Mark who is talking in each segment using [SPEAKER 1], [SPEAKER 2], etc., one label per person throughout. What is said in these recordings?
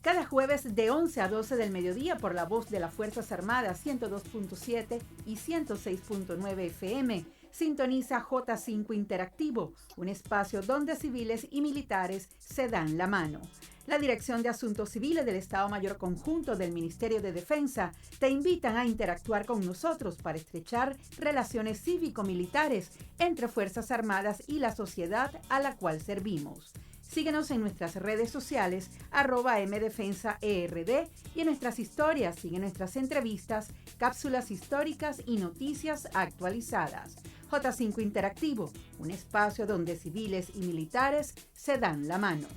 [SPEAKER 1] Cada jueves de 11 a 12 del mediodía por la voz de las Fuerzas Armadas 102.7 y 106.9 FM. Sintoniza J5 Interactivo, un espacio donde civiles y militares se dan la mano. La Dirección de Asuntos Civiles del Estado Mayor Conjunto del Ministerio de Defensa te invitan a interactuar con nosotros para estrechar relaciones cívico-militares entre Fuerzas Armadas y la sociedad a la cual servimos. Síguenos en nuestras redes sociales, @mdefensaerd, y en nuestras historias sigue nuestras entrevistas, cápsulas históricas y noticias actualizadas. J5 Interactivo, un espacio donde civiles y militares se dan la mano.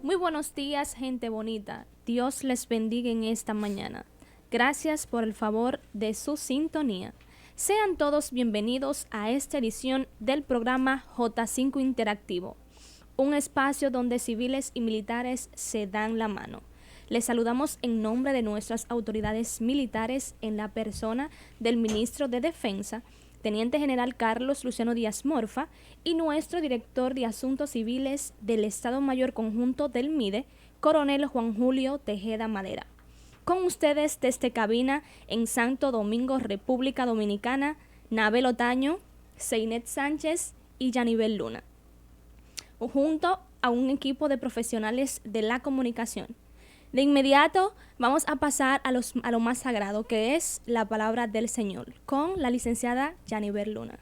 [SPEAKER 2] Muy buenos días, gente bonita. Dios les bendiga en esta mañana. Gracias por el favor de su sintonía. Sean todos bienvenidos a esta edición del programa J5 Interactivo, un espacio donde civiles y militares se dan la mano. Les saludamos en nombre de nuestras autoridades militares en la persona del Ministro de Defensa, Teniente General Carlos Luciano Díaz Morfa, y nuestro Director de Asuntos Civiles del Estado Mayor Conjunto del MIDE, Coronel Juan Julio Tejeda Madera. Con ustedes desde cabina en Santo Domingo, República Dominicana, Nabel Otaño, Seinet Sánchez y Yanibel Luna, junto a un equipo de profesionales de la comunicación. De inmediato vamos a pasar a lo más sagrado, que es la palabra del Señor, con la licenciada Yanibel Luna.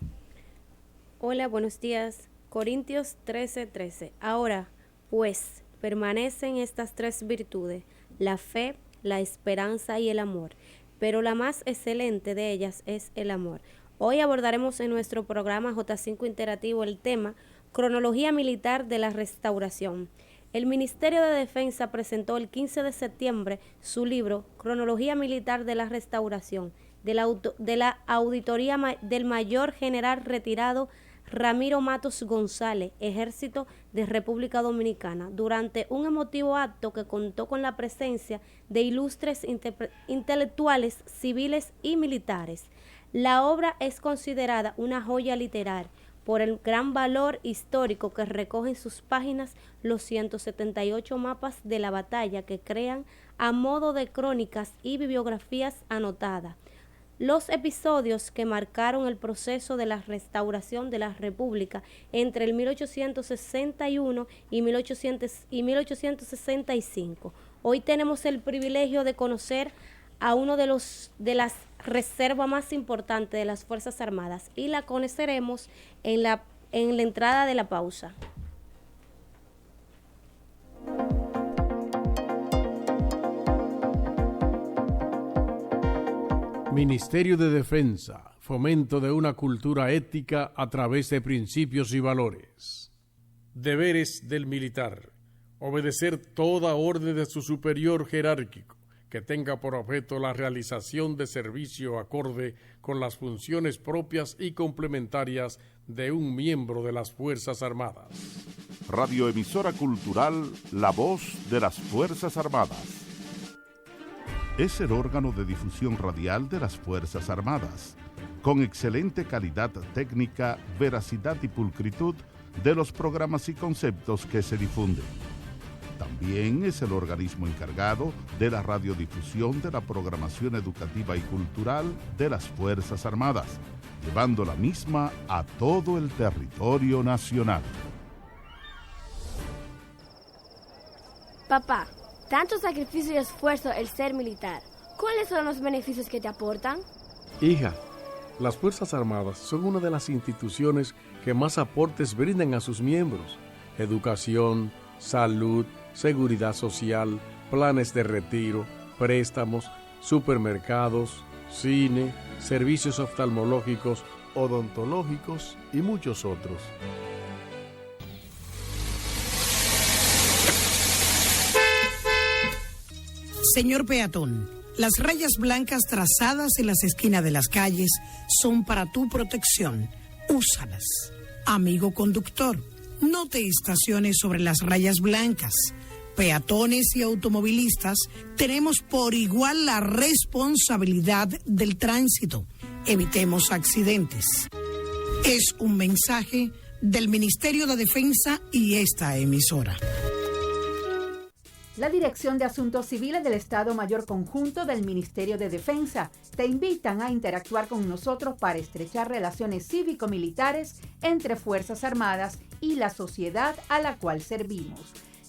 [SPEAKER 3] Hola, buenos días. Corintios 13:13. Ahora, pues, permanecen estas tres virtudes: la fe, la esperanza y el amor. Pero la más excelente de ellas es el amor. Hoy abordaremos en nuestro programa J5 Interactivo el tema Cronología Militar de la Restauración. El Ministerio de Defensa presentó el 15 de septiembre su libro Cronología Militar de la Restauración, de la auditoría del Mayor General retirado Ramiro Matos González, Ejército de República Dominicana, durante un emotivo acto que contó con la presencia de ilustres intelectuales civiles y militares. La obra es considerada una joya literaria por el gran valor histórico que recoge en sus páginas los 178 mapas de la batalla que crean a modo de crónicas y bibliografías anotadas los episodios que marcaron el proceso de la restauración de la República entre el 1861 y 1865. Hoy tenemos el privilegio de conocer a uno de las reservas más importantes de las Fuerzas Armadas, y la conoceremos en la entrada de la pausa.
[SPEAKER 4] Ministerio de Defensa, fomento de una cultura ética a través de principios y valores. Deberes del militar: obedecer toda orden de su superior jerárquico que tenga por objeto la realización de servicio acorde con las funciones propias y complementarias de un miembro de las Fuerzas Armadas.
[SPEAKER 5] Radioemisora cultural La Voz de las Fuerzas Armadas. Es el órgano de difusión radial de las Fuerzas Armadas, con excelente calidad técnica, veracidad y pulcritud de los programas y conceptos que se difunden. También es el organismo encargado de la radiodifusión de la programación educativa y cultural de las Fuerzas Armadas, llevando la misma a todo el territorio nacional.
[SPEAKER 6] Papá, tanto sacrificio y esfuerzo el ser militar. ¿Cuáles son los beneficios que te aportan?
[SPEAKER 4] Hija, las Fuerzas Armadas son una de las instituciones que más aportes brindan a sus miembros. Educación, salud, seguridad social, planes de retiro, préstamos, supermercados, cine, servicios oftalmológicos, odontológicos y muchos otros.
[SPEAKER 7] Señor peatón, Las rayas blancas trazadas en las esquinas de las calles son para tu protección. Úsalas. Amigo conductor, no te estaciones sobre las rayas blancas. Peatones y automovilistas tenemos por igual la responsabilidad del tránsito. Evitemos accidentes. Es un mensaje del Ministerio de Defensa y esta emisora.
[SPEAKER 1] La Dirección de Asuntos Civiles del Estado Mayor Conjunto del Ministerio de Defensa te invitan a interactuar con nosotros para estrechar relaciones cívico-militares entre Fuerzas Armadas y la sociedad a la cual servimos.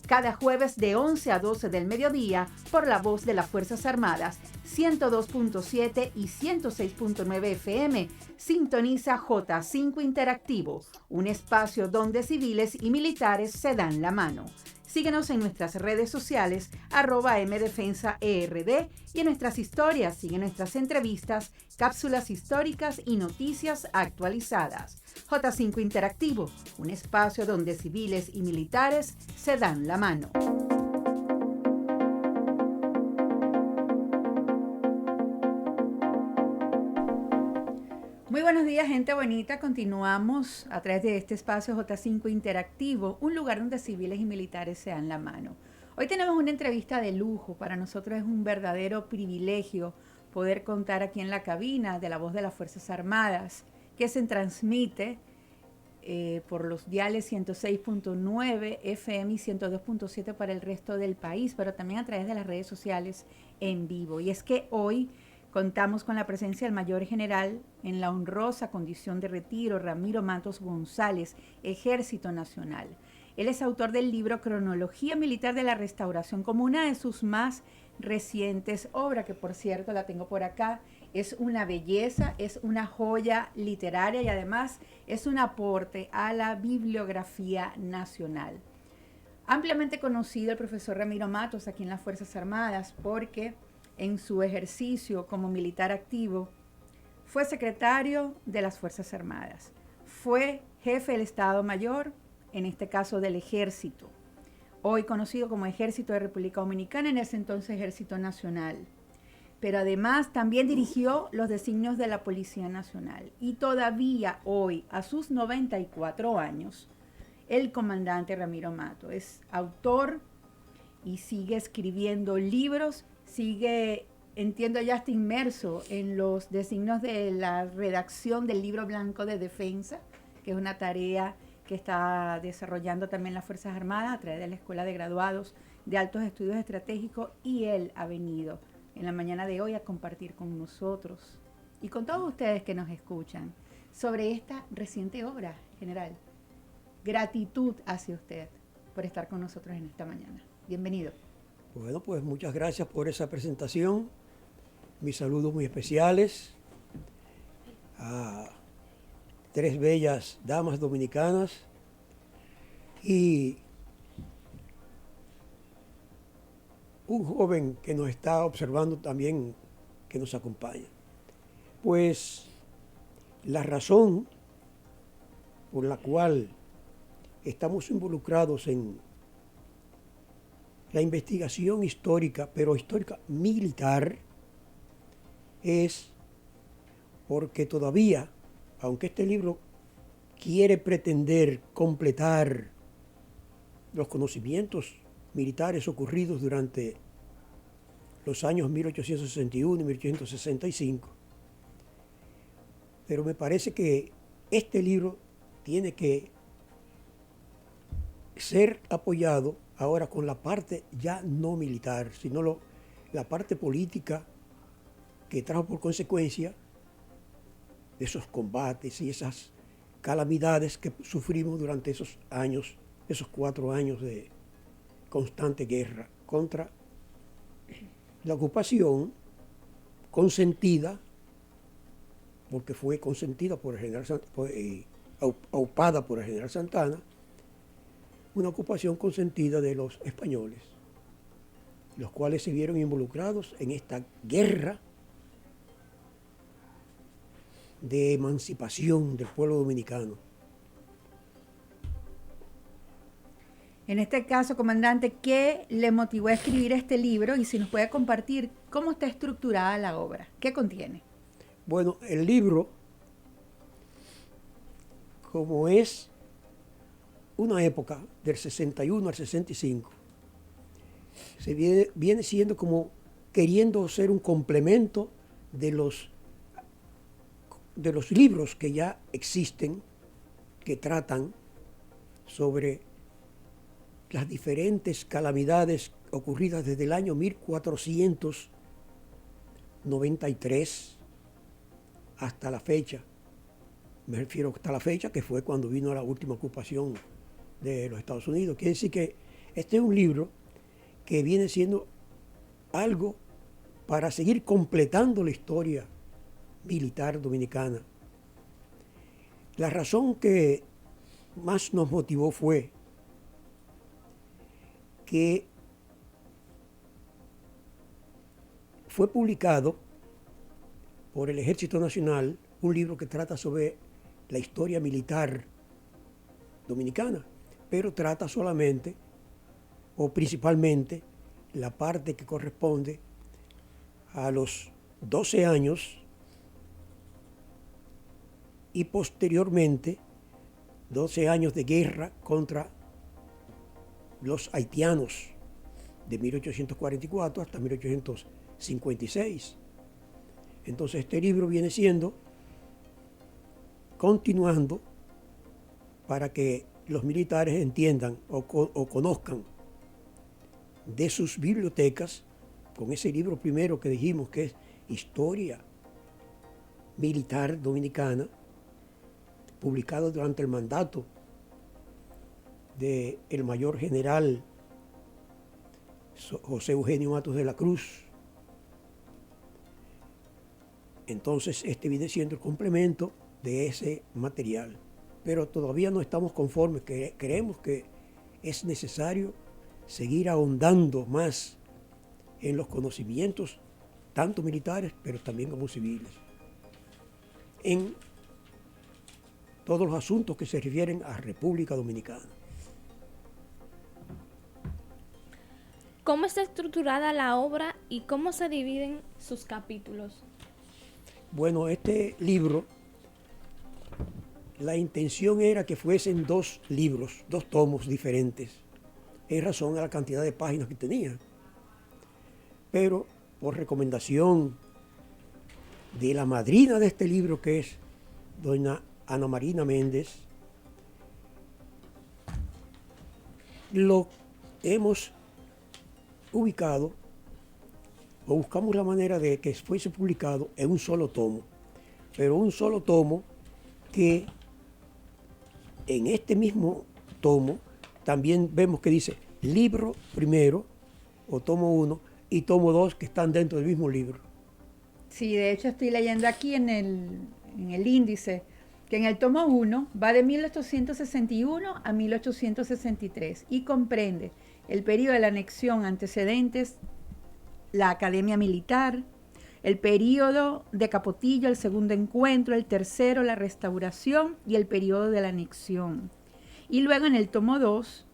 [SPEAKER 1] Cada jueves de 11 a 12 del mediodía por la voz de las Fuerzas Armadas, 102.7 y 106.9 FM. Sintoniza J5 Interactivo, un espacio donde civiles y militares se dan la mano. Síguenos en nuestras redes sociales, @mdefensaerd, y en nuestras historias sigue nuestras entrevistas, cápsulas históricas y noticias actualizadas. J5 Interactivo, un espacio donde civiles y militares se dan la mano. Muy buenos días, gente bonita. Continuamos a través de este espacio J5 Interactivo, un lugar donde civiles y militares se dan la mano. Hoy tenemos una entrevista de lujo. Para nosotros es un verdadero privilegio poder contar aquí en la cabina de la voz de las Fuerzas Armadas, que se transmite por los diales 106.9 FM y 102.7 para el resto del país, pero también a través de las redes sociales en vivo. Y es que hoy contamos con la presencia del Mayor General en la honrosa condición de retiro, Ramiro Matos González, Ejército Nacional. Él es autor del libro Cronología Militar de la Restauración, como una de sus más recientes obras, que por cierto la tengo por acá. Es una belleza, es una joya literaria y además es un aporte a la bibliografía nacional. Ampliamente conocido el profesor Ramiro Matos aquí en las Fuerzas Armadas porque en su ejercicio como militar activo fue secretario de las Fuerzas Armadas, fue jefe del Estado Mayor, en este caso del Ejército, hoy conocido como Ejército de República Dominicana, en ese entonces Ejército Nacional. Pero además también dirigió los designios de la Policía Nacional. Y todavía hoy, a sus 94 años, el comandante Ramiro Matos es autor y sigue escribiendo libros, sigue, entiendo ya, está inmerso en los designios de la redacción del Libro Blanco de Defensa, que es una tarea que está desarrollando también las Fuerzas Armadas a través de la Escuela de Graduados de Altos Estudios Estratégicos, y él ha venido en la mañana de hoy a compartir con nosotros y con todos ustedes que nos escuchan sobre esta reciente obra, general. Gratitud hacia usted por estar con nosotros en esta mañana. Bienvenido.
[SPEAKER 8] Bueno, pues muchas gracias por esa presentación. Mis saludos muy especiales a 3 bellas damas dominicanas y un joven que nos está observando también, que nos acompaña. Pues la razón por la cual estamos involucrados en la investigación histórica, pero histórica militar, es porque todavía, aunque este libro quiere pretender completar los conocimientos militares ocurridos durante los años 1861 y 1865, pero me parece que este libro tiene que ser apoyado ahora con la parte ya no militar, sino la parte política que trajo por consecuencia de esos combates y esas calamidades que sufrimos durante esos años, esos 4 años de constante guerra contra la ocupación consentida, porque fue consentida por el general aupada por el general Santana, una ocupación consentida de los españoles, los cuales se vieron involucrados en esta guerra de emancipación del pueblo dominicano.
[SPEAKER 1] En este caso, comandante, ¿qué le motivó a escribir este libro? Y si nos puede compartir cómo está estructurada la obra, ¿qué contiene?
[SPEAKER 8] Bueno, el libro, como es una época del 61 al 65, viene siendo como queriendo ser un complemento de los libros que ya existen, que tratan sobre las diferentes calamidades ocurridas desde el año 1493 hasta la fecha. Me refiero hasta la fecha que fue cuando vino la última ocupación de los Estados Unidos. Quiere decir que este es un libro que viene siendo algo para seguir completando la historia militar dominicana. La razón que más nos motivó fue que fue publicado por el Ejército Nacional un libro que trata sobre la historia militar dominicana, pero trata solamente o principalmente la parte que corresponde a los 12 años y posteriormente 12 años de guerra contra los haitianos de 1844 hasta 1856. Entonces este libro viene siendo, continuando, para que los militares entiendan o conozcan de sus bibliotecas, con ese libro primero que dijimos que es Historia Militar Dominicana, publicado durante el mandato del mayor general José Eugenio Matos de la Cruz. Entonces este viene siendo el complemento de ese material, pero todavía no estamos conformes, creemos que es necesario seguir ahondando más en los conocimientos, tanto militares, pero también como civiles, en todos los asuntos que se refieren a República Dominicana.
[SPEAKER 2] ¿Cómo está estructurada la obra y cómo se dividen sus capítulos?
[SPEAKER 8] Bueno, este libro, la intención era que fuesen 2 libros, 2 tomos diferentes, en razón a la cantidad de páginas que tenía. Pero por recomendación de la madrina de este libro, que es doña Ana Marina Méndez, lo hemos ubicado o buscamos la manera de que fuese publicado en un solo tomo, pero un solo tomo que en este mismo tomo también vemos que dice libro primero o tomo 1 y tomo 2 que están dentro del mismo libro.
[SPEAKER 1] Sí, de hecho estoy leyendo aquí en el índice que en el tomo 1 va de 1861 a 1863 y comprende el periodo de la anexión, antecedentes, la Academia Militar, el periodo de Capotillo, el segundo encuentro, el tercero, la restauración y el periodo de la anexión. Y luego en el tomo 2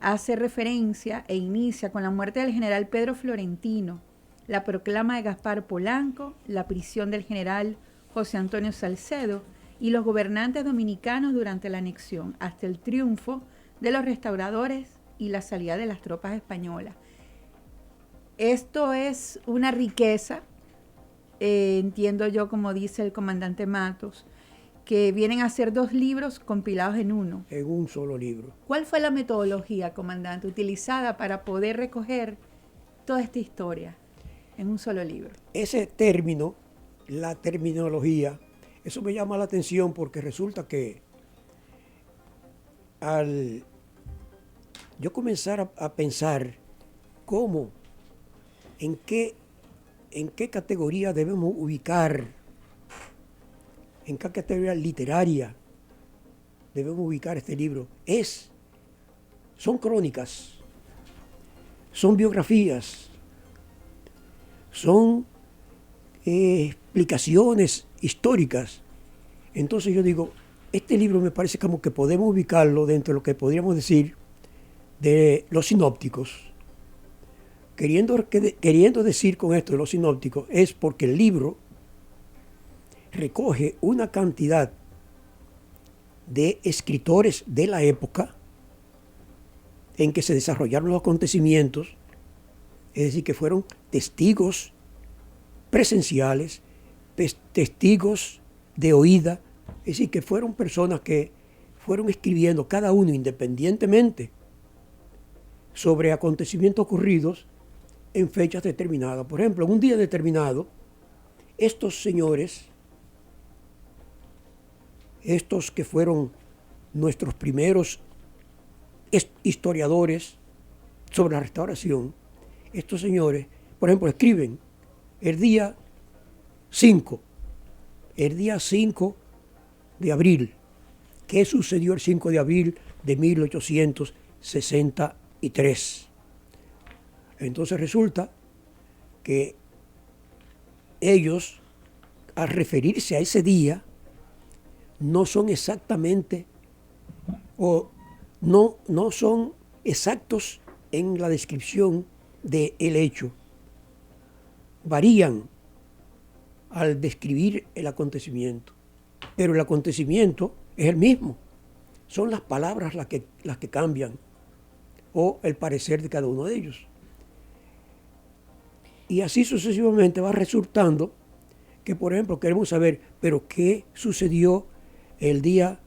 [SPEAKER 1] hace referencia e inicia con la muerte del general Pedro Florentino, la proclama de Gaspar Polanco, la prisión del general José Antonio Salcedo y los gobernantes dominicanos durante la anexión, hasta el triunfo de los restauradores y la salida de las tropas españolas. Esto es una riqueza, entiendo yo, como dice el comandante Matos, que vienen a ser 2 libros compilados en uno.
[SPEAKER 8] En un solo libro.
[SPEAKER 1] ¿Cuál fue la metodología, comandante, utilizada para poder recoger toda esta historia en un solo libro?
[SPEAKER 8] Ese término, la terminología, eso me llama la atención porque resulta que al yo comenzar a pensar cómo, en qué categoría debemos ubicar, en qué categoría literaria debemos ubicar este libro, son crónicas, son biografías, son explicaciones históricas. Entonces yo digo, este libro me parece como que podemos ubicarlo dentro de lo que podríamos decir de los sinópticos, queriendo decir con esto de los sinópticos, es porque el libro recoge una cantidad de escritores de la época en que se desarrollaron los acontecimientos, es decir, que fueron testigos presenciales, testigos de oída, es decir, que fueron personas que fueron escribiendo cada uno independientemente sobre acontecimientos ocurridos en fechas determinadas. Por ejemplo, en un día determinado, estos señores, estos que fueron nuestros primeros historiadores sobre la restauración, estos señores, por ejemplo, escriben el día 5 de abril. ¿Qué sucedió el 5 de abril de 1863? Entonces resulta que ellos, al referirse a ese día, no son exactamente o no son exactos en la descripción del hecho. Varían al describir el acontecimiento, pero el acontecimiento es el mismo. Son las palabras las que cambian o el parecer de cada uno de ellos. Y así sucesivamente va resultando que, por ejemplo, queremos saber, pero ¿qué sucedió el día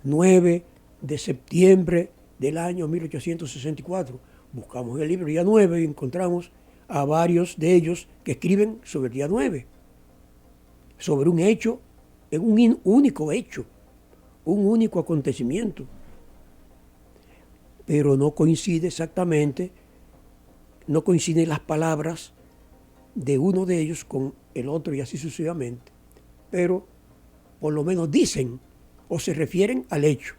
[SPEAKER 8] 9 de septiembre del año 1864? Buscamos en el libro día 9 y encontramos a varios de ellos que escriben sobre el día 9, sobre un hecho, en un único hecho, un único acontecimiento. Pero no coincide exactamente, no coinciden las palabras de uno de ellos con el otro y así sucesivamente. Pero por lo menos dicen o se refieren al hecho.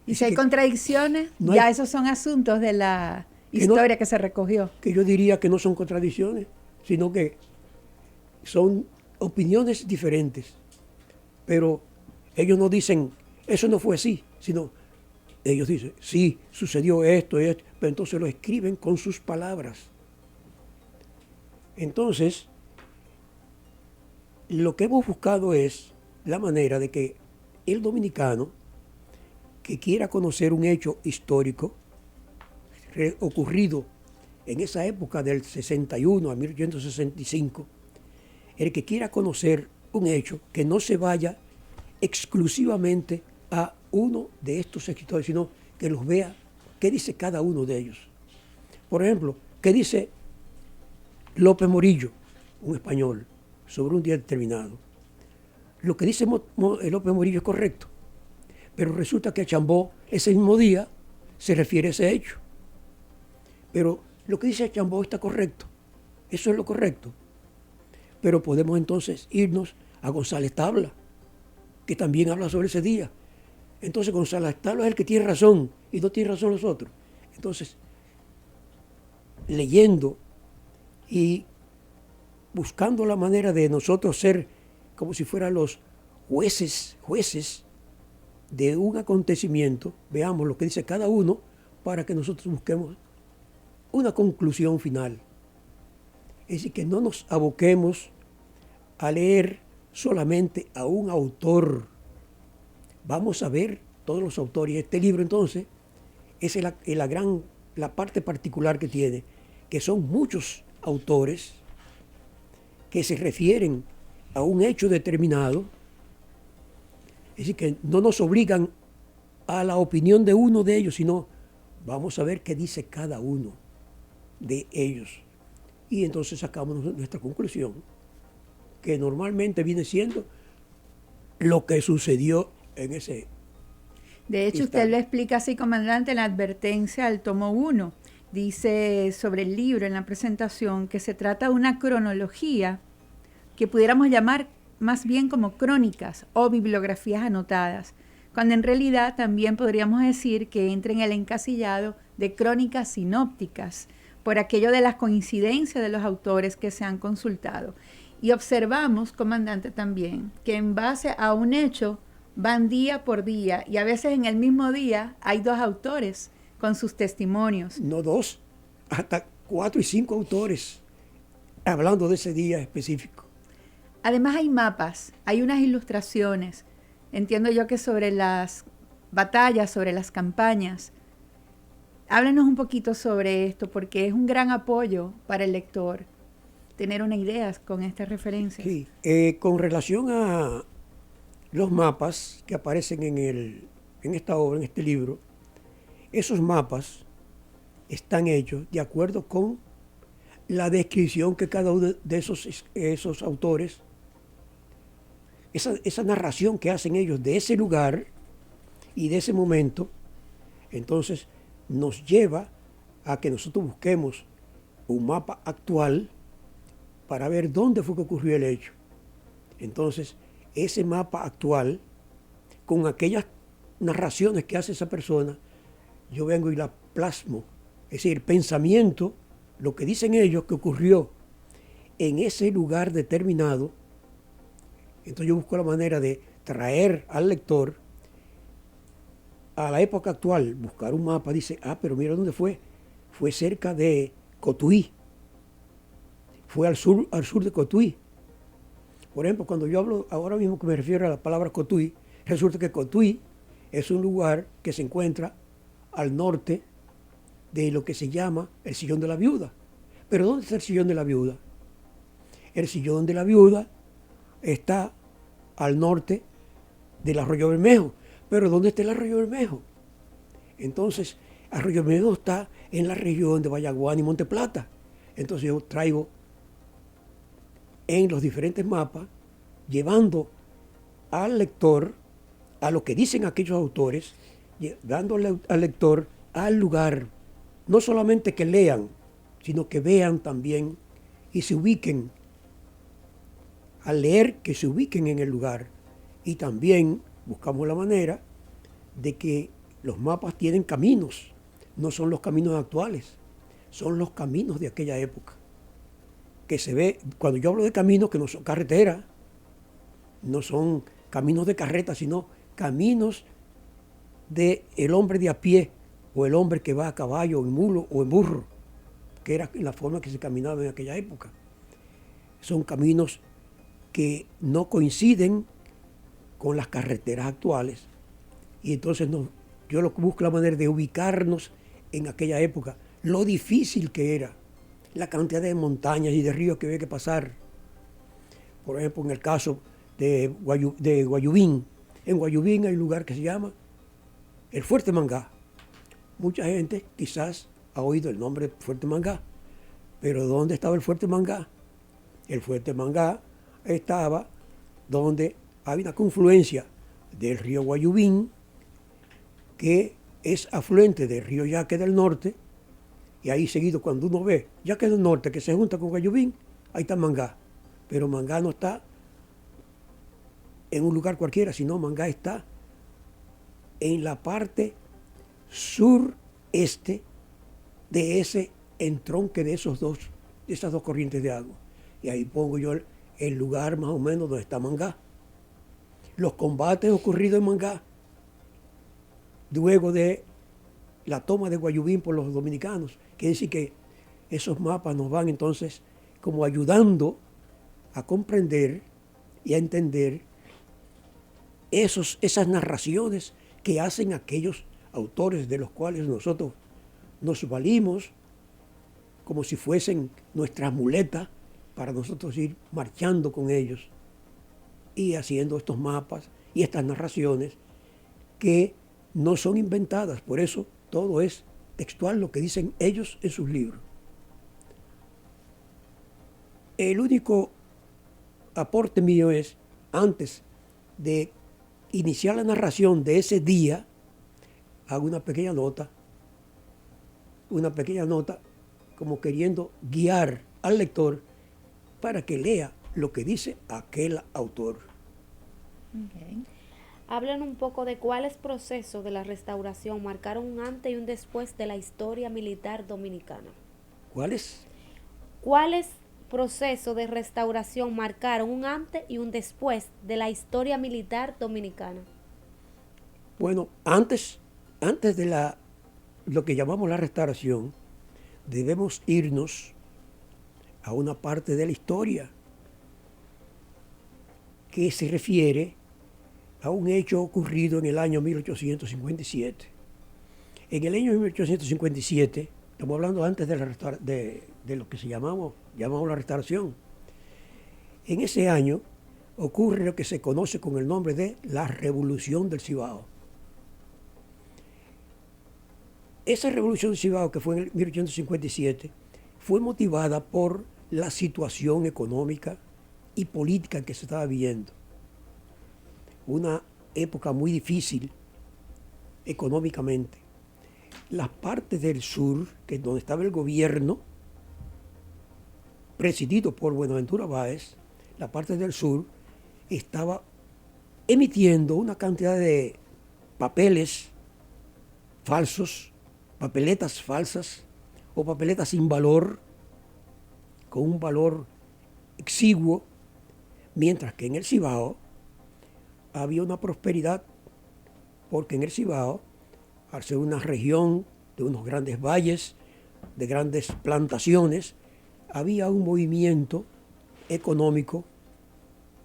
[SPEAKER 1] Y si hay contradicciones,
[SPEAKER 8] no
[SPEAKER 1] ya
[SPEAKER 8] hay,
[SPEAKER 1] esos son asuntos de la historia que se recogió.
[SPEAKER 8] Que yo diría que no son contradicciones, sino que son opiniones diferentes. Pero ellos no dicen, eso no fue así, sino ellos dicen, sí, sucedió esto y esto, pero entonces lo escriben con sus palabras. Entonces, lo que hemos buscado es la manera de que el dominicano que quiera conocer un hecho histórico ocurrido en esa época del 61 a 1865, el que quiera conocer un hecho, que no se vaya exclusivamente a uno de estos escritores, sino que los vea qué dice cada uno de ellos. Por ejemplo, qué dice López Morillo, un español, sobre un día determinado. Lo que dice López Morillo es correcto, pero resulta que a Chambó ese mismo día se refiere a ese hecho. Pero lo que dice Chambó está correcto, eso es lo correcto. Pero podemos entonces irnos a González Tabla, que también habla sobre ese día. Entonces González Tabla es el que tiene razón y no tiene razón los otros. Entonces, leyendo y buscando la manera de nosotros ser como si fueran los jueces de un acontecimiento, veamos lo que dice cada uno para que nosotros busquemos una conclusión final. Es decir, que no nos aboquemos a leer solamente a un autor. Vamos a ver todos los autores. Este libro entonces es la parte particular que tiene, que son muchos autores que se refieren a un hecho determinado, es decir, que no nos obligan a la opinión de uno de ellos, sino vamos a ver qué dice cada uno de ellos. Y entonces sacamos nuestra conclusión, que normalmente viene siendo lo que sucedió en ese.
[SPEAKER 1] De hecho, usted lo explica así, comandante, en la advertencia al tomo 1. Dice sobre el libro en la presentación que se trata de una cronología que pudiéramos llamar más bien como crónicas o bibliografías anotadas, cuando en realidad también podríamos decir que entra en el encasillado de crónicas sinópticas, por aquello de las coincidencias de los autores que se han consultado. Y observamos, comandante, también, que en base a un hecho van día por día, y a veces en el mismo día hay dos autores con sus testimonios.
[SPEAKER 8] No 2, hasta 4 y 5 autores hablando de ese día específico.
[SPEAKER 1] Además hay mapas, hay unas ilustraciones, entiendo yo que sobre las batallas, sobre las campañas. Háblanos un poquito sobre esto, porque es un gran apoyo para el lector tener una idea con estas referencias.
[SPEAKER 8] Sí, con relación a los mapas que aparecen en esta obra, en este libro, esos mapas están hechos de acuerdo con la descripción que cada uno de esos autores, esa narración que hacen ellos de ese lugar y de ese momento, entonces nos lleva a que nosotros busquemos un mapa actual para ver dónde fue que ocurrió el hecho. Entonces, ese mapa actual, con aquellas narraciones que hace esa persona, yo vengo y la plasmo. Es decir, pensamiento, lo que dicen ellos que ocurrió en ese lugar determinado. Entonces yo busco la manera de traer al lector a la época actual, buscar un mapa, dice, pero mira dónde fue. Fue cerca de Cotuí. Fue al sur de Cotuí. Por ejemplo, cuando yo hablo ahora mismo que me refiero a la palabra Cotuí, resulta que Cotuí es un lugar que se encuentra al norte de lo que se llama el Sillón de la Viuda. ¿Pero dónde está el Sillón de la Viuda? El Sillón de la Viuda está al norte del Arroyo Bermejo. ¿Pero dónde está el Arroyo Bermejo? Entonces, Arroyo Bermejo está en la región de Vallaguana y Monte Plata. Entonces yo traigo en los diferentes mapas, llevando al lector a lo que dicen aquellos autores, dándole al lector al lugar, no solamente que lean, sino que vean también y se ubiquen, al leer que se ubiquen en el lugar. Y también buscamos la manera de que los mapas tienen caminos, no son los caminos actuales, son los caminos de aquella época. Que se ve, cuando yo hablo de caminos, que no son carreteras, no son caminos de carreta, sino caminos del hombre de a pie, o el hombre que va a caballo, o en mulo, o en burro, que era la forma que se caminaba en aquella época. Son caminos que no coinciden con las carreteras actuales, y entonces yo lo que busco la manera de ubicarnos en aquella época, lo difícil que era, la cantidad de montañas y de ríos que había que pasar. Por ejemplo, en el caso de Guayubín, en Guayubín hay un lugar que se llama el Fuerte Mangá. Mucha gente quizás ha oído el nombre Fuerte Mangá, pero ¿dónde estaba el Fuerte Mangá? El Fuerte Mangá estaba donde hay una confluencia del río Guayubín, que es afluente del río Yaque del Norte, y ahí seguido cuando uno ve Yaque del Norte que se junta con Guayubín, ahí está Mangá. Pero Mangá no está en un lugar cualquiera, sino Mangá está en la parte sureste de ese entronque de esas dos corrientes de agua. Y ahí pongo yo el lugar más o menos donde está Mangá. Los combates ocurridos en Mangá, luego de la toma de Guayubín por los dominicanos. Quiere decir que esos mapas nos van entonces como ayudando a comprender y a entender esas narraciones que hacen aquellos autores de los cuales nosotros nos valimos como si fuesen nuestras muletas para nosotros ir marchando con ellos y haciendo estos mapas y estas narraciones que no son inventadas. Por eso todo es textual lo que dicen ellos en sus libros. El único aporte mío es, antes de iniciar la narración de ese día, hago una pequeña nota como queriendo guiar al lector para que lea lo que dice aquel autor.
[SPEAKER 3] Okay. Hablan un poco de cuáles procesos de la restauración marcaron un antes y un después de la historia militar dominicana.
[SPEAKER 8] ¿Cuáles?
[SPEAKER 3] ¿Cuáles procesos de restauración marcaron un antes y un después de la historia militar dominicana?
[SPEAKER 8] Bueno, antes de la lo que llamamos la restauración, debemos irnos a una parte de la historia que se refiere a un hecho ocurrido en el año 1857. En el año 1857, estamos hablando antes de lo que llamamos la restauración. En ese año ocurre lo que se conoce con el nombre de la Revolución del Cibao. Esa Revolución del Cibao, que fue en el 1857, fue motivada por la situación económica y política que se estaba viviendo. Una época muy difícil económicamente. Las partes del sur, que es donde estaba el gobierno, presidido por Buenaventura Báez, la parte del sur estaba emitiendo una cantidad de papeles falsos, papeletas falsas o papeletas sin valor, con un valor exiguo, mientras que en el Cibao había una prosperidad, porque en el Cibao, al ser una región de unos grandes valles, de grandes plantaciones, había un movimiento económico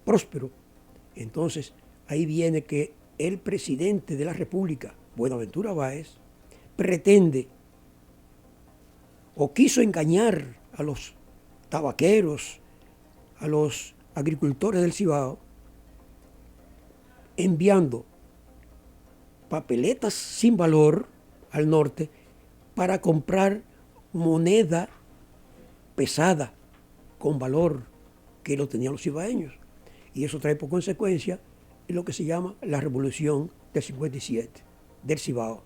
[SPEAKER 8] próspero. Entonces, ahí viene que el presidente de la República, Buenaventura Báez, pretende o quiso engañar a los tabaqueros, a los agricultores del Cibao, enviando papeletas sin valor al norte para comprar moneda pesada con valor que lo tenían los cibaeños. Y eso trae por consecuencia lo que se llama la Revolución del 57, del Cibao.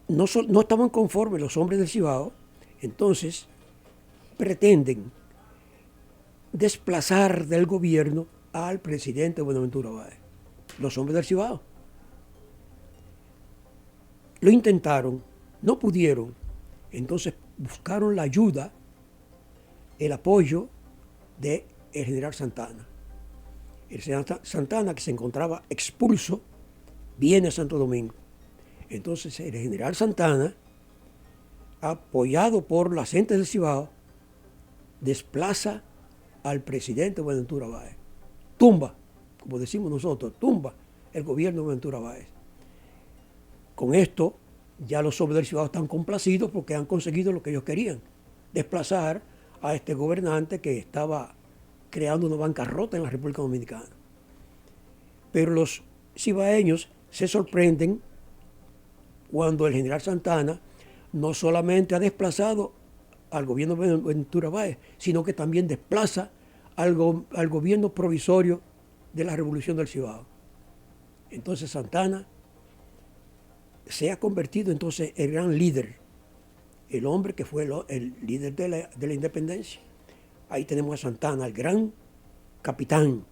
[SPEAKER 8] No estaban conformes los hombres del Cibao, entonces pretenden desplazar del gobierno al presidente Buenaventura Báez, los hombres del Cibao. Lo intentaron, no pudieron, entonces buscaron la ayuda, el apoyo del general Santana. El general Santana, que se encontraba expulso, viene a Santo Domingo. Entonces el general Santana, apoyado por la gente del Cibao, desplaza al presidente Buenaventura Báez. Tumba, como decimos nosotros, tumba el gobierno de Buenaventura Báez. Con esto ya los hombres del Cibao están complacidos porque han conseguido lo que ellos querían, desplazar a este gobernante que estaba creando una bancarrota en la República Dominicana. Pero los cibaeños se sorprenden cuando el general Santana no solamente ha desplazado al gobierno de Buenaventura Báez, sino que también desplaza al gobierno provisorio de la Revolución del Cibao. Entonces Santana se ha convertido entonces en el gran líder, el hombre que fue el líder de la independencia. Ahí tenemos a Santana, el gran capitán.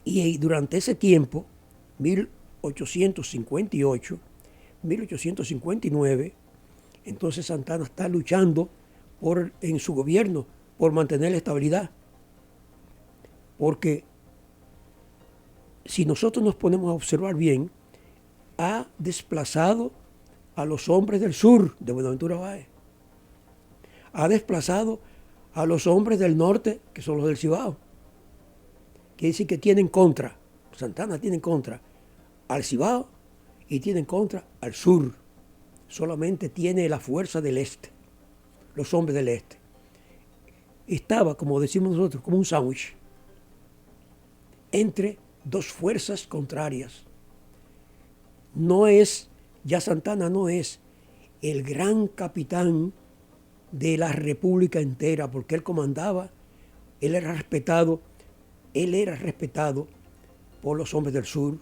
[SPEAKER 8] Y durante ese tiempo, 1858, 1859, entonces Santana está luchando en su gobierno por mantener la estabilidad. Porque si nosotros nos ponemos a observar bien, ha desplazado a los hombres del sur de Buenaventura Báez. Ha desplazado a los hombres del norte, que son los del Cibao. Quiere decir que tienen contra, Santana tiene contra al Cibao y tienen contra al sur. Solamente tiene la fuerza del este, los hombres del este. Estaba, como decimos nosotros, como un sándwich entre dos fuerzas contrarias. Ya Santana no es el gran capitán de la República entera, porque él comandaba, él era respetado por los hombres del sur,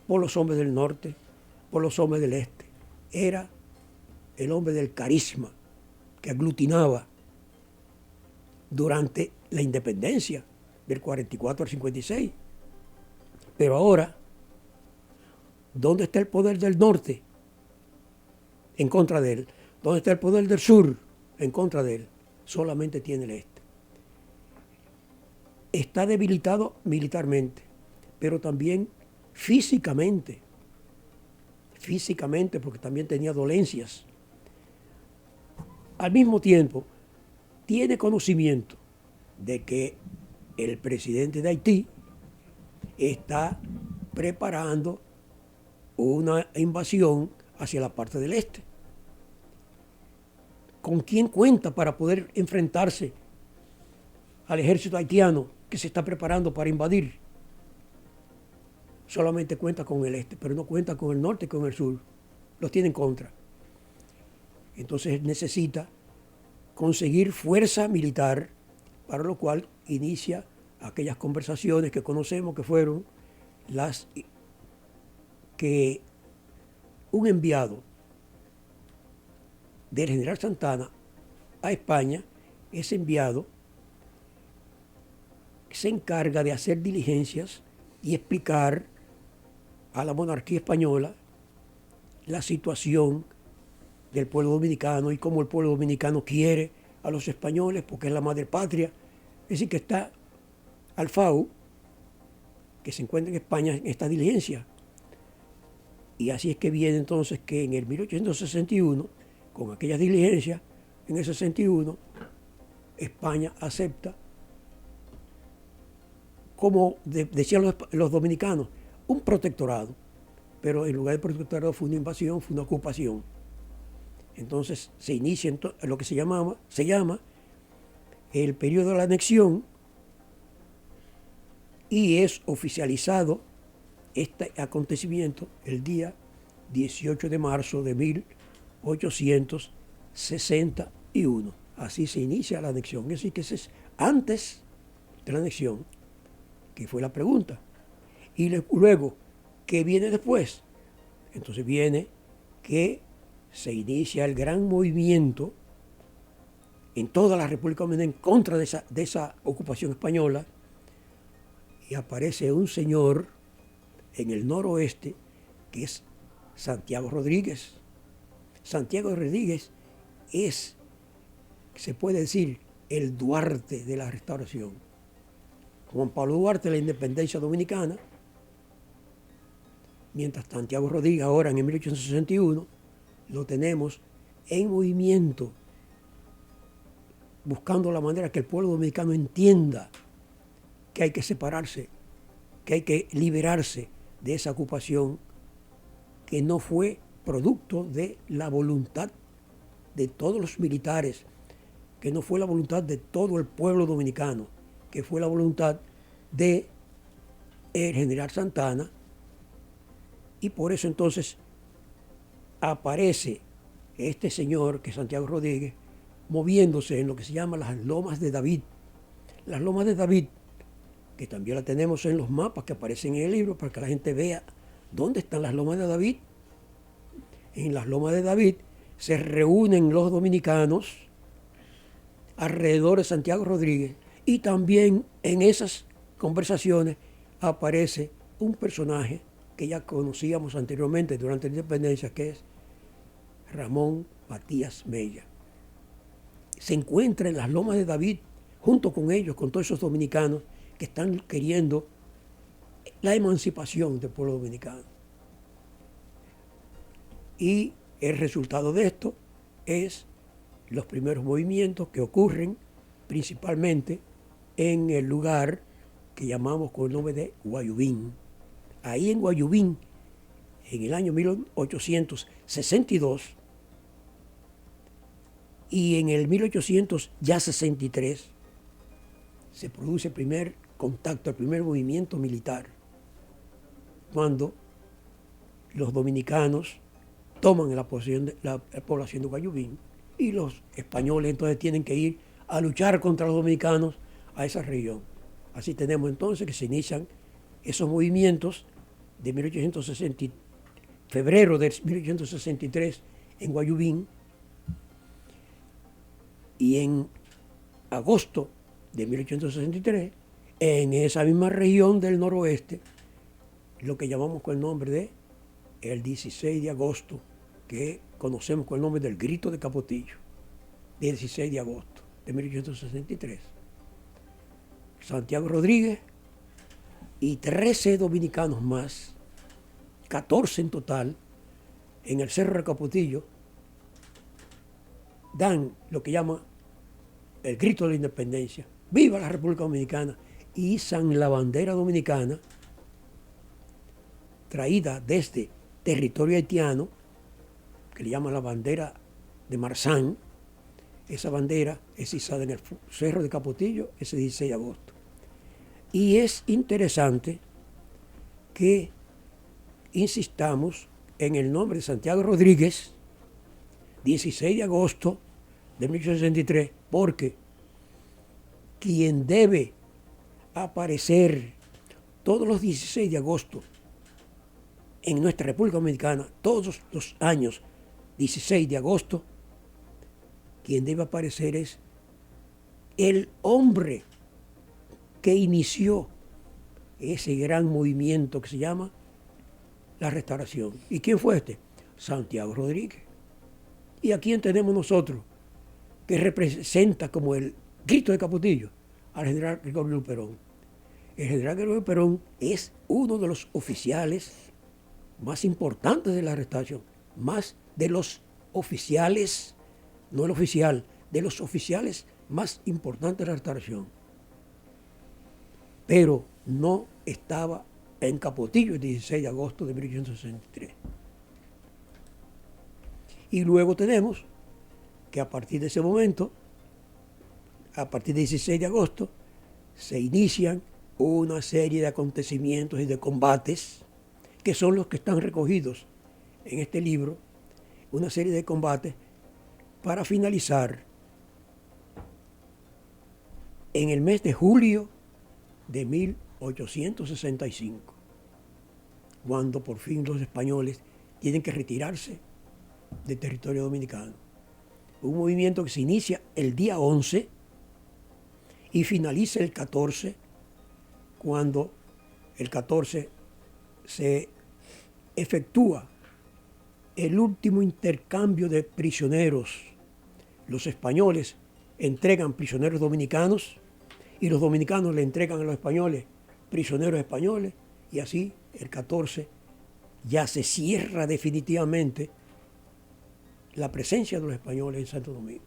[SPEAKER 8] por los hombres del norte, por los hombres del este. Era el hombre del carisma que aglutinaba durante la independencia del 44 al 56. Pero ahora, ¿dónde está el poder del norte? En contra de él. ¿Dónde está el poder del sur? En contra de él. Solamente tiene el este. Está debilitado militarmente, pero también físicamente, porque también tenía dolencias. Al mismo tiempo, tiene conocimiento de que el presidente de Haití está preparando una invasión hacia la parte del este. ¿Con quién cuenta para poder enfrentarse al ejército haitiano que se está preparando para invadir? Solamente cuenta con el este, pero no cuenta con el norte y con el sur. Los tiene en contra. Entonces necesita conseguir fuerza militar, para lo cual inicia aquellas conversaciones que conocemos, que fueron las que un enviado del general Santana a España, ese enviado se encarga de hacer diligencias y explicar a la monarquía española la situación del pueblo dominicano y cómo el pueblo dominicano quiere a los españoles porque es la madre patria. Es decir, que está Alfau, que se encuentra en España en esta diligencia. Y así es que viene entonces que en el 1861, con aquellas diligencias, en el 61, España acepta, como decían los dominicanos, un protectorado, pero en lugar de protectorado fue una invasión, fue una ocupación. Entonces se inicia lo que se llama el periodo de la anexión y es oficializado este acontecimiento el día 18 de marzo de 1861. Así se inicia la anexión. Es decir, que ese es antes de la anexión, que fue la pregunta. Y luego, ¿qué viene después? Entonces viene que se inicia el gran movimiento en toda la República Dominicana en contra de esa ocupación española, y aparece un señor en el noroeste que es Santiago Rodríguez. Santiago Rodríguez es, se puede decir, el Duarte de la Restauración. Juan Pablo Duarte, la independencia dominicana, mientras Santiago Rodríguez ahora en el 1861 lo tenemos en movimiento, buscando la manera que el pueblo dominicano entienda que hay que separarse, que hay que liberarse de esa ocupación que no fue producto de la voluntad de todos los militares, que no fue la voluntad de todo el pueblo dominicano, que fue la voluntad de el general Santana, y por eso entonces aparece este señor, que es Santiago Rodríguez, moviéndose en lo que se llama las Lomas de David. Las Lomas de David, que también la tenemos en los mapas que aparecen en el libro para que la gente vea dónde están las Lomas de David. En las Lomas de David se reúnen los dominicanos alrededor de Santiago Rodríguez, y también en esas conversaciones aparece un personaje que ya conocíamos anteriormente durante la independencia, que es Ramón Matías Mella. Se encuentra en las Lomas de David junto con ellos, con todos esos dominicanos que están queriendo la emancipación del pueblo dominicano. Y el resultado de esto es los primeros movimientos que ocurren principalmente en el lugar que llamamos con el nombre de Guayubín. Ahí en Guayubín, en el año 1862 y en el 1863 se produce el primer contacto, el primer movimiento militar, cuando los dominicanos toman la población de Guayubín y los españoles entonces tienen que ir a luchar contra los dominicanos a esa región. Así tenemos entonces que se inician esos movimientos de febrero de 1863 en Guayubín, y en agosto de 1863, en esa misma región del noroeste, lo que llamamos con el nombre de el 16 de agosto, que conocemos con el nombre del Grito de Capotillo, 16 de agosto de 1863. Santiago Rodríguez y 13 dominicanos más 14 en total, en el Cerro de Capotillo, dan lo que llaman el grito de la independencia, ¡viva la República Dominicana! Y izan la bandera dominicana, traída desde territorio haitiano, que le llaman la bandera de Marzán. Esa bandera es izada en el Cerro de Capotillo ese 16 de agosto. Y es interesante que insistamos en el nombre de Santiago Rodríguez, 16 de agosto de 1863, porque quien debe aparecer todos los 16 de agosto en nuestra República Dominicana, todos los años 16 de agosto, quien debe aparecer es el hombre que inició ese gran movimiento que se llama la Restauración. ¿Y quién fue este? Santiago Rodríguez. ¿Y a quién tenemos nosotros que representa como el grito de Capotillo? Al general Gregorio Luperón. El general Gregorio Luperón es uno de los oficiales más importantes de la Restauración, más de los oficiales, no el oficial, de los oficiales más importantes de la Restauración. Pero no estaba en Capotillo el 16 de agosto de 1863. Y luego tenemos que a partir de ese momento, a partir del 16 de agosto, se inician una serie de acontecimientos y de combates que son los que están recogidos en este libro, una serie de combates para finalizar en el mes de julio de 1865, cuando por fin los españoles tienen que retirarse del territorio dominicano. Un movimiento que se inicia el día 11 y finaliza el 14, cuando el 14 se efectúa el último intercambio de prisioneros. Los españoles entregan prisioneros dominicanos y los dominicanos le entregan a los españoles prisioneros españoles, y así el 14 ya se cierra definitivamente la presencia de los españoles en Santo Domingo.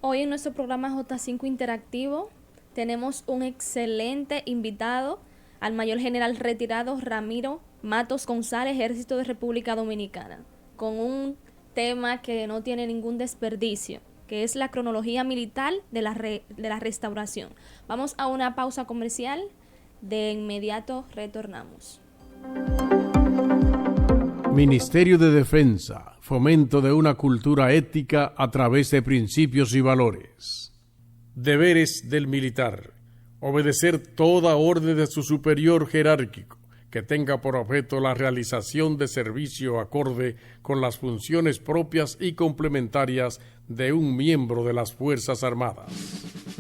[SPEAKER 2] Hoy en nuestro programa J5 Interactivo tenemos un excelente invitado, al mayor general retirado Ramiro Matos González, Ejército de República Dominicana, con un tema que no tiene ningún desperdicio, que es la cronología militar de la restauración. Vamos a una pausa comercial, de inmediato retornamos.
[SPEAKER 4] Ministerio de Defensa, fomento de una cultura ética a través de principios y valores. Deberes del militar: obedecer toda orden de su superior jerárquico que tenga por objeto la realización de servicio acorde con las funciones propias y complementarias de un miembro de las Fuerzas Armadas.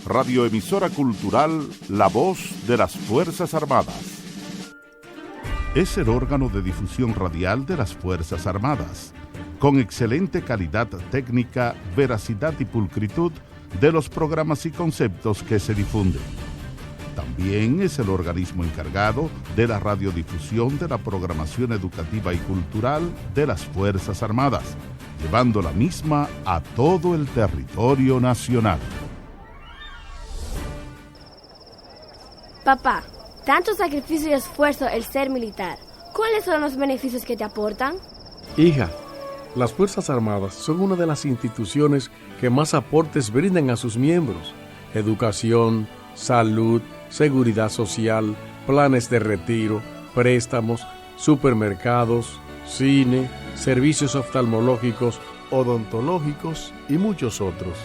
[SPEAKER 5] Radioemisora cultural La Voz de las Fuerzas Armadas. Es el órgano de difusión radial de las Fuerzas Armadas, con excelente calidad técnica, veracidad y pulcritud de los programas y conceptos que se difunden. También es el organismo encargado de la radiodifusión de la programación educativa y cultural de las Fuerzas Armadas, llevando la misma a todo el territorio nacional.
[SPEAKER 6] Papá, tanto sacrificio y esfuerzo el ser militar. ¿Cuáles son los beneficios que te aportan?
[SPEAKER 4] Hija, las Fuerzas Armadas son una de las instituciones que más aportes brindan a sus miembros. Educación, salud, seguridad social, planes de retiro, préstamos, supermercados, cine, servicios oftalmológicos, odontológicos y muchos otros.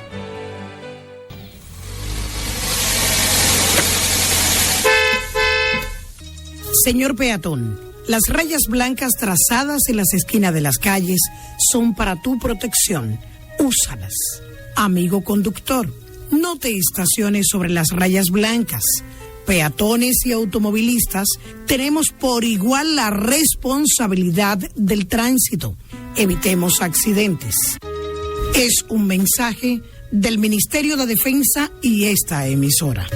[SPEAKER 7] Señor peatón, las rayas blancas trazadas en las esquinas de las calles son para tu protección. Úsalas. Amigo conductor, no te estaciones sobre las rayas blancas. Peatones y automovilistas tenemos por igual la responsabilidad del tránsito. Evitemos accidentes. Es un mensaje del Ministerio de Defensa y esta emisora.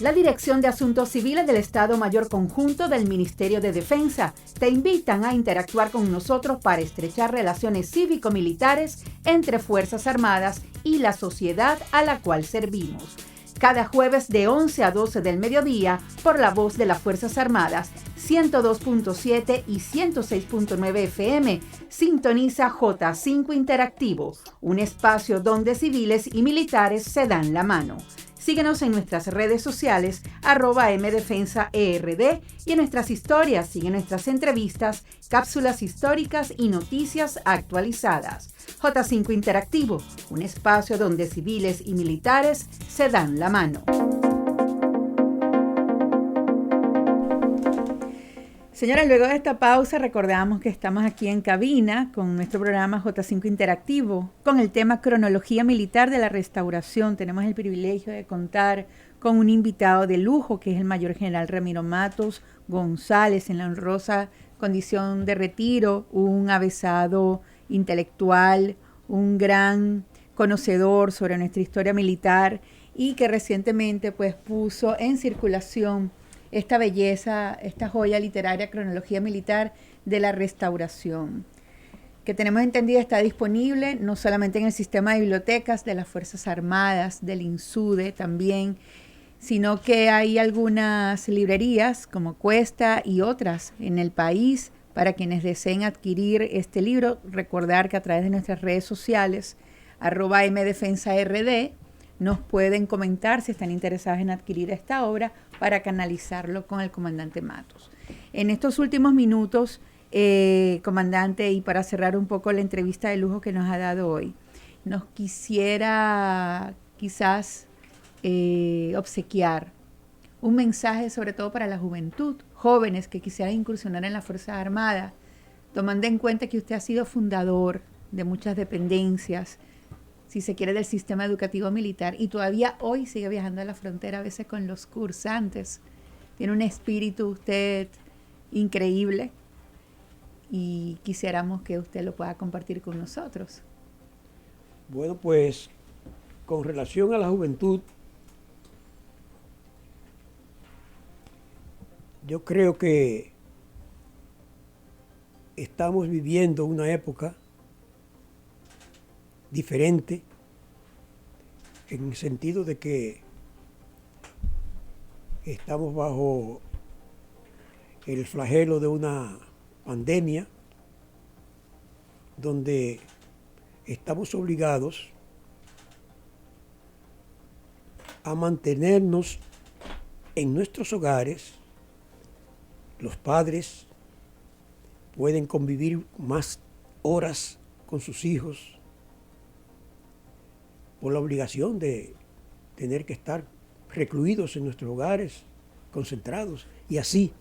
[SPEAKER 1] La Dirección de Asuntos Civiles del Estado Mayor Conjunto del Ministerio de Defensa te invitan a interactuar con nosotros para estrechar relaciones cívico-militares entre Fuerzas Armadas y la sociedad a la cual servimos. Cada jueves de 11 a 12 del mediodía por la voz de las Fuerzas Armadas, 102.7 y 106.9 FM, sintoniza J5 Interactivo, un espacio donde civiles y militares se dan la mano. Síguenos en nuestras redes sociales, @mdefensaerd, y en nuestras historias sigue nuestras entrevistas, cápsulas históricas y noticias actualizadas. J5 Interactivo, un espacio donde civiles y militares se dan la mano. Señores, luego de esta pausa recordamos que estamos aquí en cabina con nuestro programa J5 Interactivo con el tema Cronología Militar de la Restauración. Tenemos el privilegio de contar con un invitado de lujo que es el Mayor General Ramiro Matos González, en la honrosa condición de retiro, un avesado intelectual, un gran conocedor sobre nuestra historia militar y que recientemente pues puso en circulación esta belleza, esta joya literaria, Cronología Militar de la Restauración, que tenemos entendido está disponible no solamente en el sistema de bibliotecas de las Fuerzas Armadas, del INSUDE también, sino que hay algunas librerías como Cuesta y otras en el país para quienes deseen adquirir este libro. Recordar que a través de nuestras redes sociales, @mdefensaRD, nos pueden comentar si están interesados en adquirir esta obra para canalizarlo con el comandante Matos. En estos últimos minutos, comandante, y para cerrar un poco la entrevista de lujo que nos ha dado hoy, nos quisiera quizás obsequiar un mensaje sobre todo para la juventud, jóvenes que quisieran incursionar en las Fuerzas Armadas, tomando en cuenta que usted ha sido fundador de muchas dependencias, si se quiere, del sistema educativo militar, y todavía hoy sigue viajando a la frontera a veces con los cursantes. Tiene un espíritu usted increíble y quisiéramos que usted lo pueda compartir con nosotros.
[SPEAKER 8] Bueno, pues con relación a la juventud, yo creo que estamos viviendo una época diferente en el sentido de que estamos bajo el flagelo de una pandemia donde estamos obligados a mantenernos en nuestros hogares. Los padres pueden convivir más horas con sus hijos por la obligación de tener que estar recluidos en nuestros hogares, concentrados, y así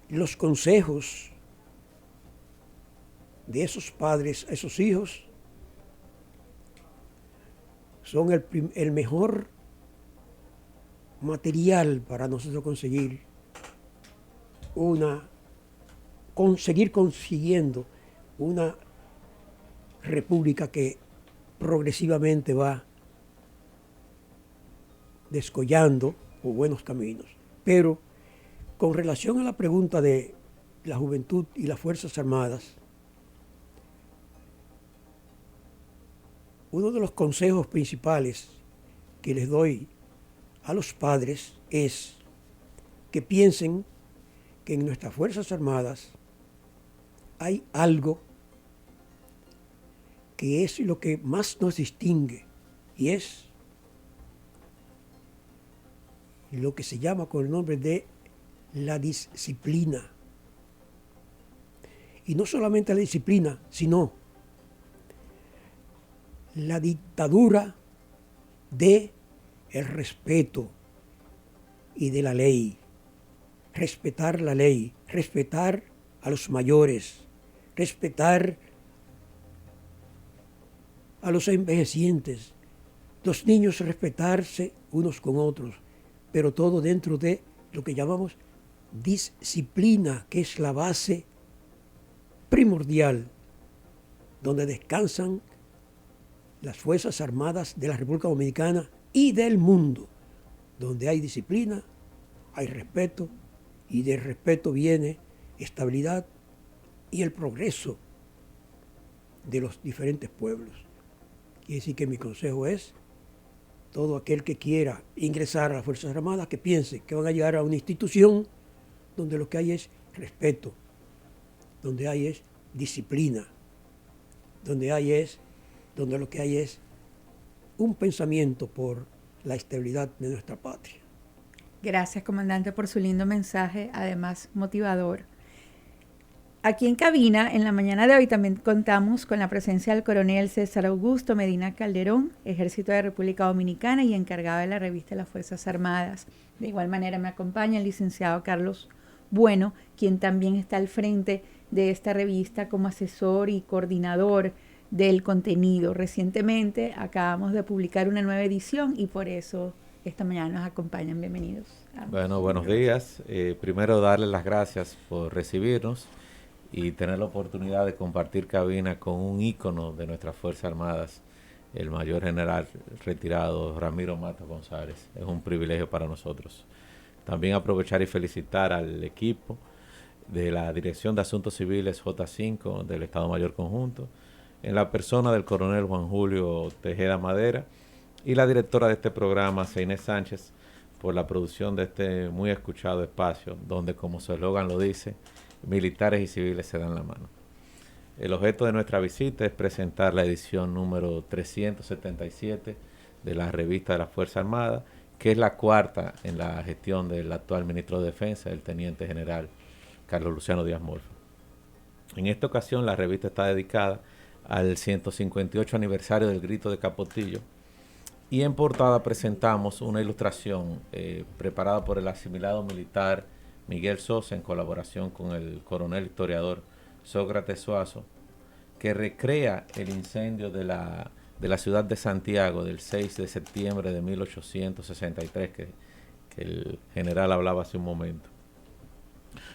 [SPEAKER 8] los consejos de esos padres a esos hijos son el mejor material para nosotros seguir consiguiendo una república que progresivamente va descollando por buenos caminos. Pero con relación a la pregunta de la juventud y las Fuerzas Armadas, uno de los consejos principales que les doy a los padres es que piensen que en nuestras Fuerzas Armadas hay algo que es lo que más nos distingue, y es lo que se llama con el nombre de la disciplina. Y no solamente la disciplina, sino la dictadura de el respeto y de la ley. Respetar la ley, respetar a los mayores, respetar a los envejecientes, los niños respetarse unos con otros, pero todo dentro de lo que llamamos disciplina, que es la base primordial donde descansan las Fuerzas Armadas de la República Dominicana y del mundo. Donde hay disciplina, hay respeto, y del respeto viene estabilidad y el progreso de los diferentes pueblos. Quiere decir que mi consejo es, todo aquel que quiera ingresar a las Fuerzas Armadas, que piense que van a llegar a una institución donde lo que hay es respeto, donde hay es disciplina, donde lo que hay es un pensamiento por la estabilidad de nuestra patria.
[SPEAKER 1] Gracias, comandante, por su lindo mensaje, además motivador. Aquí en cabina, en la mañana de hoy, también contamos con la presencia del coronel César Augusto Medina Calderón, Ejército de República Dominicana y encargado de la revista Las Fuerzas Armadas. De igual manera me acompaña el licenciado Carlos Bueno, quien también está al frente de esta revista como asesor y coordinador del contenido. Recientemente acabamos de publicar una nueva edición y por eso esta mañana nos acompañan. Bienvenidos.
[SPEAKER 9] Bueno, buenos días. Primero darles las gracias por recibirnos y tener la oportunidad de compartir cabina con un ícono de nuestras Fuerzas Armadas, el mayor general retirado Ramiro Matos González. Es un privilegio para nosotros. También aprovechar y felicitar al equipo de la Dirección de Asuntos Civiles J5 del Estado Mayor Conjunto, en la persona del coronel Juan Julio Tejeda Madera y la directora de este programa, Inés Sánchez, por la producción de este muy escuchado espacio, donde, como su eslogan lo dice, militares y civiles se dan la mano. El objeto de nuestra visita es presentar la edición número 377 de la revista de la Fuerza Armada, que es la cuarta en la gestión del actual ministro de Defensa, el teniente general Carlos Luciano Díaz Morfa. En esta ocasión la revista está dedicada al 158 aniversario del Grito de Capotillo, y en portada presentamos una ilustración preparada por el asimilado militar Miguel Sosa en colaboración con el coronel historiador Sócrates Suazo, que recrea el incendio de la ciudad de Santiago del 6 de septiembre de 1863 que el general hablaba hace un momento.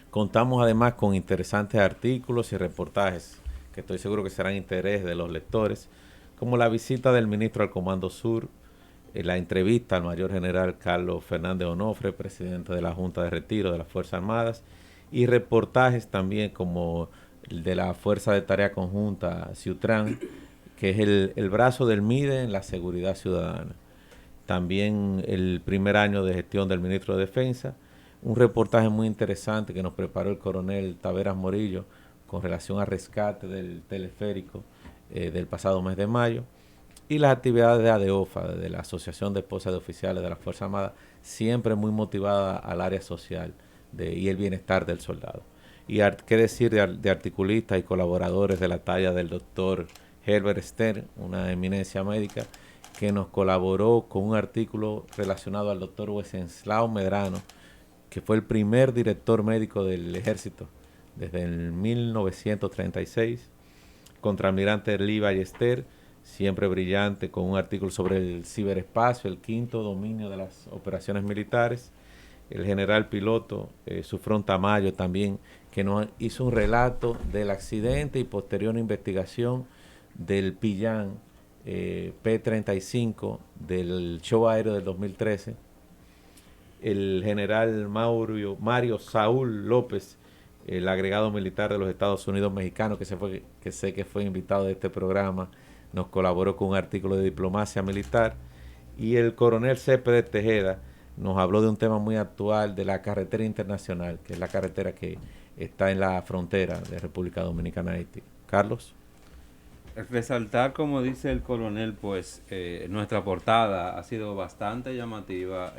[SPEAKER 9] Contamos además con interesantes artículos y reportajes que estoy seguro que serán de interés de los lectores, como la visita del ministro al Comando Sur, la entrevista al mayor general Carlos Fernández Onofre, presidente de la Junta de Retiro de las Fuerzas Armadas, y reportajes también como el de la Fuerza de Tarea Conjunta Ciutran, que es el brazo del MIDE en la seguridad ciudadana. También el primer año de gestión del ministro de Defensa, un reportaje muy interesante que nos preparó el coronel Taveras Morillo con relación al rescate del teleférico del pasado mes de mayo, y las actividades de ADEOFA, de la Asociación de Esposas de Oficiales de las Fuerzas Armadas, siempre muy motivada al área social y el bienestar del soldado. Y qué decir de articulistas y colaboradores de la talla del doctor Herbert Stern, una eminencia médica, que nos colaboró con un artículo relacionado al doctor Wenceslao Medrano, que fue el primer director médico del Ejército desde el 1936, contraalmirante Lee Ballester, siempre brillante, con un artículo sobre el ciberespacio, el quinto dominio de las operaciones militares, el general piloto Sufrón Tamayo también, que nos hizo un relato del accidente y posterior investigación del Pillán P-35 del show aéreo del 2013, el general Mario Saúl López, el agregado militar de los Estados Unidos mexicanos, que sé que fue invitado de este programa, nos colaboró con un artículo de diplomacia militar, y el coronel Céspedes Tejeda nos habló de un tema muy actual de la carretera internacional, que es la carretera que está en la frontera de República Dominicana y Haití. Carlos.
[SPEAKER 10] Resaltar, como dice el coronel, pues nuestra portada ha sido bastante llamativa.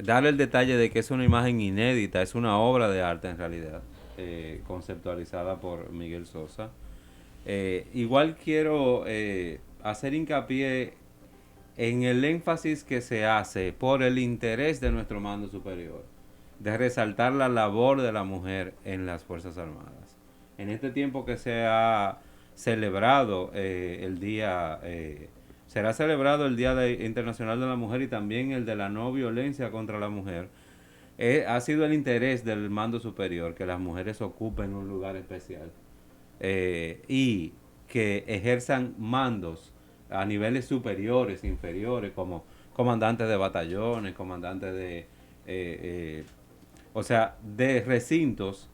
[SPEAKER 10] Darle el detalle de que es una imagen inédita, es una obra de arte en realidad, conceptualizada por Miguel Sosa. Igual quiero hacer hincapié en el énfasis que se hace por el interés de nuestro mando superior, de resaltar la labor de la mujer en las Fuerzas Armadas. En este tiempo que se ha celebrado será celebrado el Día Internacional de la Mujer y también el de la no violencia contra la mujer, ha sido el interés del mando superior que las mujeres ocupen un lugar especial y que ejerzan mandos a niveles superiores, inferiores, como comandantes de batallones, comandantes de, o sea, de recintos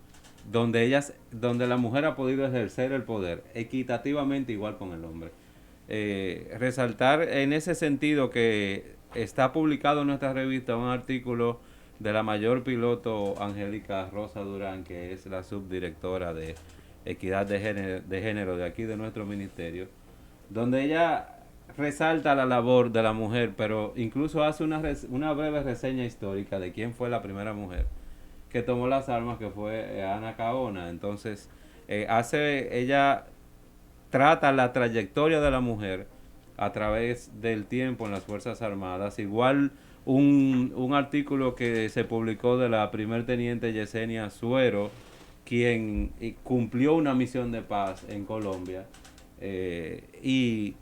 [SPEAKER 10] donde la mujer ha podido ejercer el poder equitativamente igual con el hombre. Resaltar en ese sentido que está publicado en nuestra revista un artículo de la mayor piloto Angélica Rosa Durán, que es la subdirectora de Equidad de Género de aquí de nuestro ministerio, donde ella resalta la labor de la mujer, pero incluso hace una breve reseña histórica de quién fue la primera mujer que tomó las armas, que fue Ana Caona. Entonces, ella trata la trayectoria de la mujer a través del tiempo en las Fuerzas Armadas. Igual un artículo que se publicó de la primer teniente Yesenia Suero, quien cumplió una misión de paz en Colombia, y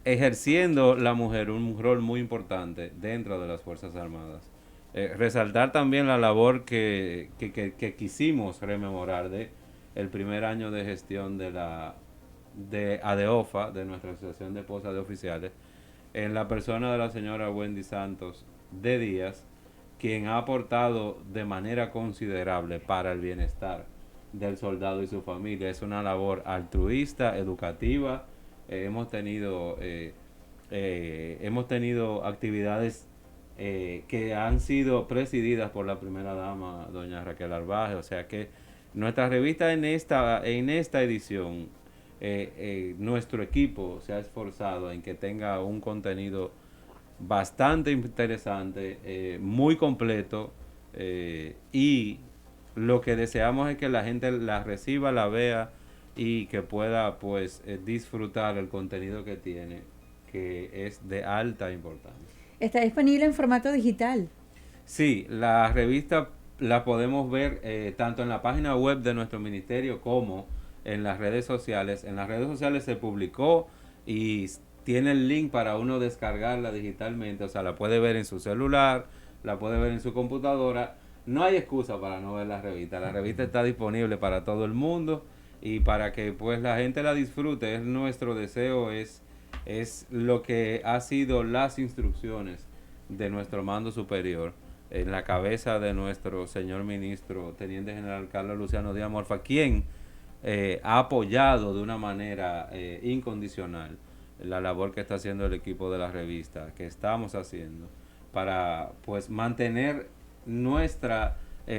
[SPEAKER 10] ejerciendo la mujer un rol muy importante dentro de las Fuerzas Armadas. Resaltar también la labor que quisimos rememorar de el primer año de gestión de ADEOFA, de nuestra Asociación de Esposas de Oficiales, en la persona de la señora Wendy Santos de Díaz, quien ha aportado de manera considerable para el bienestar del soldado y su familia. Es una labor altruista, educativa. Hemos tenido actividades que han sido presididas por la primera dama, doña Raquel Arbaje. O sea que nuestra revista en esta edición, nuestro equipo se ha esforzado en que tenga un contenido bastante interesante, muy completo, y lo que deseamos es que la gente la reciba, la vea y que pueda pues disfrutar el contenido que tiene, que es de alta importancia.
[SPEAKER 1] ¿Está disponible en formato digital?
[SPEAKER 10] Sí, la revista la podemos ver tanto en la página web de nuestro ministerio como en las redes sociales. En las redes sociales se publicó y tiene el link para uno descargarla digitalmente. O sea, la puede ver en su celular, la puede ver en su computadora. No hay excusa para no ver la revista. La revista está disponible para todo el mundo y para que pues la gente la disfrute. Es nuestro deseo, es lo que ha sido las instrucciones de nuestro mando superior, en la cabeza de nuestro señor ministro, Teniente General Carlos Luciano Díaz Morfa, quien ha apoyado de una manera incondicional la labor que está haciendo el equipo de la revista, que estamos haciendo para pues mantener nuestra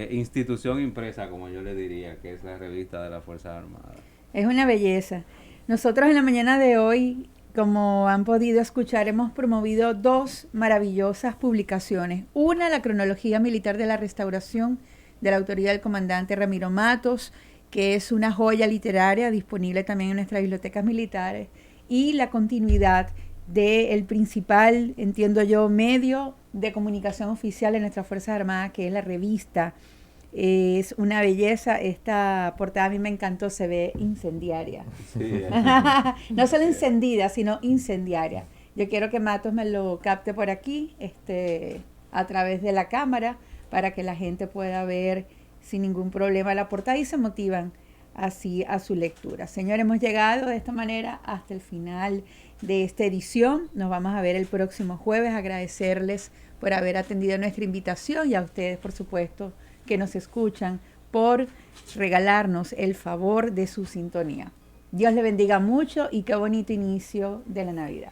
[SPEAKER 10] institución impresa, como yo le diría, que es la revista de las Fuerzas Armadas.
[SPEAKER 1] Es una belleza. Nosotros en la mañana de hoy, como han podido escuchar, hemos promovido 2 maravillosas publicaciones. Una, la cronología militar de la restauración, de la autoría del comandante Ramiro Matos, que es una joya literaria disponible también en nuestras bibliotecas militares, y la continuidad del principal, entiendo yo, medio de comunicación oficial de nuestras Fuerzas Armadas, que es la revista. Es una belleza. Esta portada a mí me encantó, se ve incendiaria. Sí. No solo encendida, sino incendiaria. Yo quiero que Matos me lo capte por aquí, a través de la cámara, para que la gente pueda ver sin ningún problema la portada y se motivan así a su lectura. Señores, hemos llegado de esta manera hasta el final de esta edición. Nos vamos a ver el próximo jueves. Agradecerles por haber atendido nuestra invitación y a ustedes, por supuesto, que nos escuchan, por regalarnos el favor de su sintonía. Dios le bendiga mucho y qué bonito inicio de la Navidad.